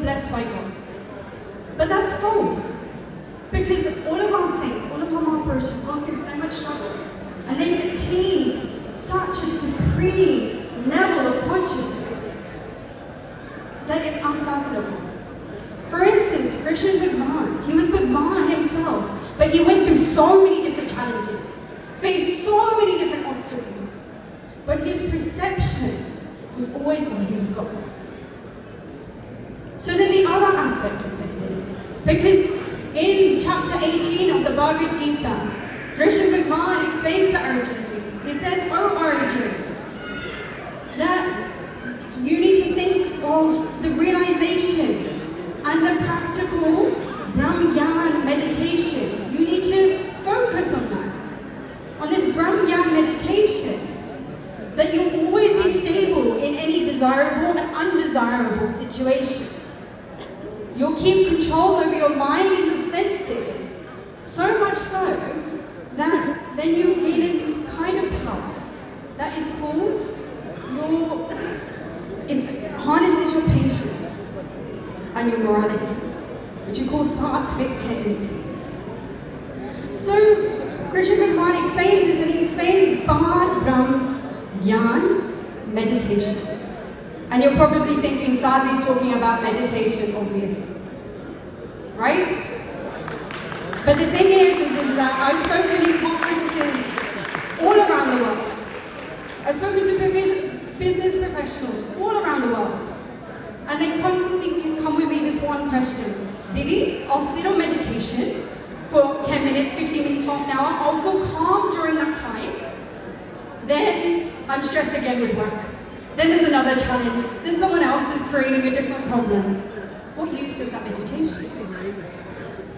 blessed by God. But that's false. Because all of our saints, all of our Mahapurushas have gone through so much struggle. And they've attained such a supreme level of consciousness that is unfathomable. For instance, Krishna Bhagwan, he was Bhagwan himself, but he went through so many different challenges, faced so many different obstacles, but his perception was always on his goal. So then the other aspect of this is, because in chapter 18 of the Bhagavad Gita, Krishna Bhagwan explains to Arjuna, he says, "Oh Arjuna, that you need to think of the realization and the practical Brahmagyan meditation. You need to focus on that, on this Brahmagyan meditation, that you'll always be stable in any desirable and undesirable situation. You'll keep control over your mind and your senses, so much so that then you gain a kind of power that is called it harnesses your patience and your morality, which you call sattvic tendencies." So Krishna Bhagwan explains this, and he explains Bad Brahm Gyan meditation. And you're probably thinking Sadhvi's talking about meditation, obvious, right? But the thing is that I've spoken in conferences all around the world. I've spoken to business professionals all around the world. And they constantly come with me this one question: "Didi, I'll sit on meditation for 10 minutes, 15 minutes, half an hour. I'll feel calm during that time. Then I'm stressed again with work. Then there's another challenge. Then someone else is creating a different problem. What use was that meditation?"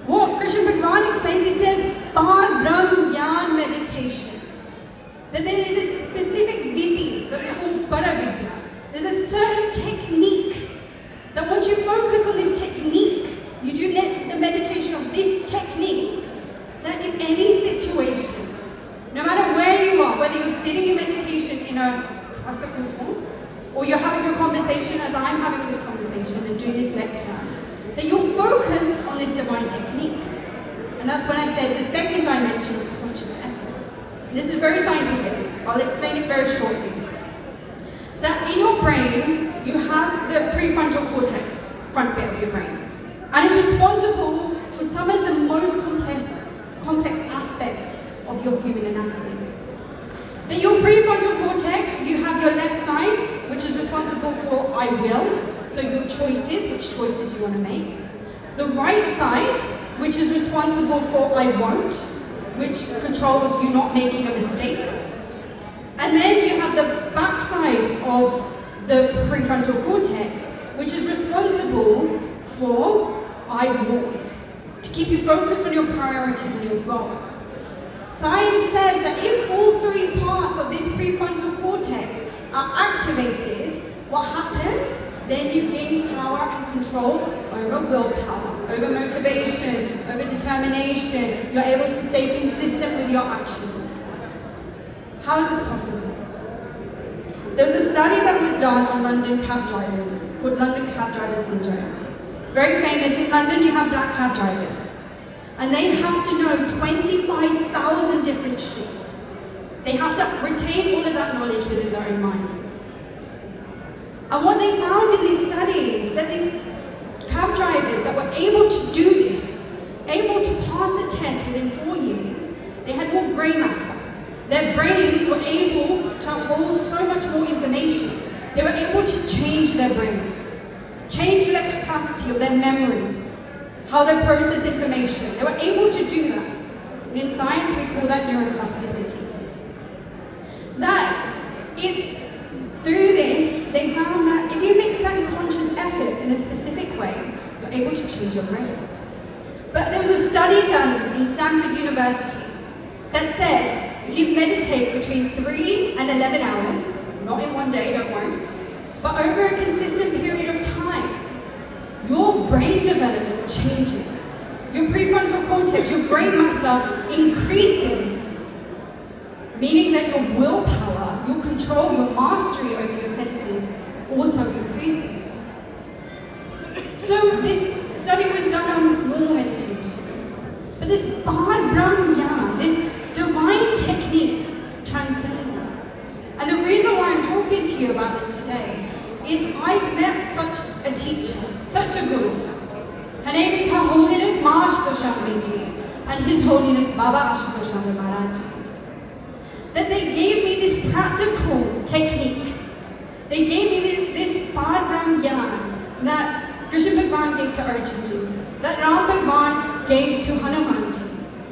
What Krishna Bhagwan explains, he says, Bad Brahm Gyan meditation. That there is a specific vidhi that we call Paravidya. There's a certain technique that once you focus on this technique, you do let the meditation of this technique, that in any situation, no matter where you are, whether you're sitting in meditation in a classical form, or you're having a conversation as I'm having this conversation and doing this lecture, that you'll focus on this divine technique. And that's when I said the second dimension of conscious effort. And this is very scientific. I'll explain it very shortly. That in your brain, you have the prefrontal cortex, front bit of your brain. And it's responsible for some of the most complex aspects of your human anatomy. That your prefrontal cortex, you have your left side, which is responsible for I will, so your choices, which choices you want to make. The right side, which is responsible for I won't, which controls you not making a mistake. And then you have the back side of the prefrontal cortex, which is responsible for I want, to keep you focused on your priorities and your goal. Science says that if all three parts of this prefrontal cortex are activated, what happens? Then you gain power and control over willpower, over motivation, over determination. You're able to stay consistent with your actions. How is this possible? There was a study that was done on London cab drivers. It's called London Cab Driver Syndrome. It's very famous. In London, you have black cab drivers. And they have to know 25,000 different streets. They have to retain all of that knowledge within their own minds. And what they found in these studies, that these cab drivers that were able to do this, able to pass the test within 4 years, they had more grey matter. Their brains were able to hold so much more information. They were able to change their brain, change their capacity of their memory, how they process information. They were able to do that. And in science, we call that neuroplasticity. That it's through this, they found that if you make certain conscious efforts in a specific way, you're able to change your brain. But there was a study done in Stanford University that said, if you meditate between 3 and 11 hours, not in one day, don't worry, but over a consistent period of time, your brain development changes. Your prefrontal cortex, your brain matter increases, meaning that your willpower, your control, your mastery over your senses also increases. So study was done on more meditation. But this Bad Brahm Gyan, this divine technique, transcends that. And the reason why I'm talking to you about this today is I've met such a teacher, such a guru. Her name is Her Holiness Ma Ashutosh Ji and His Holiness Baba Ashutosh Maharaj Ji. That they gave me this practical technique. They gave me this Bad Brahm Gyan that Krishna Bhagwan gave to Arjun Ji, that Ram Bhagwan gave to Hanuman Ji.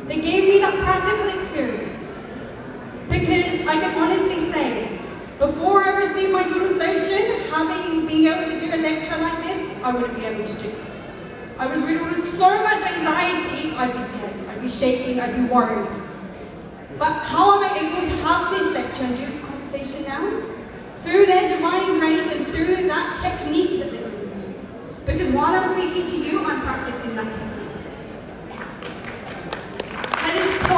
They gave me that practical experience. Because I can honestly say, before I received my Guru's darshan, having been able to do a lecture like this, I wouldn't be able to do it. I was riddled with so much anxiety, I'd be scared, I'd be shaking, I'd be worried. But how am I able to have this lecture and do this conversation now? Through their divine grace and through that technique that they do. Because while I'm speaking to you, I'm practicing that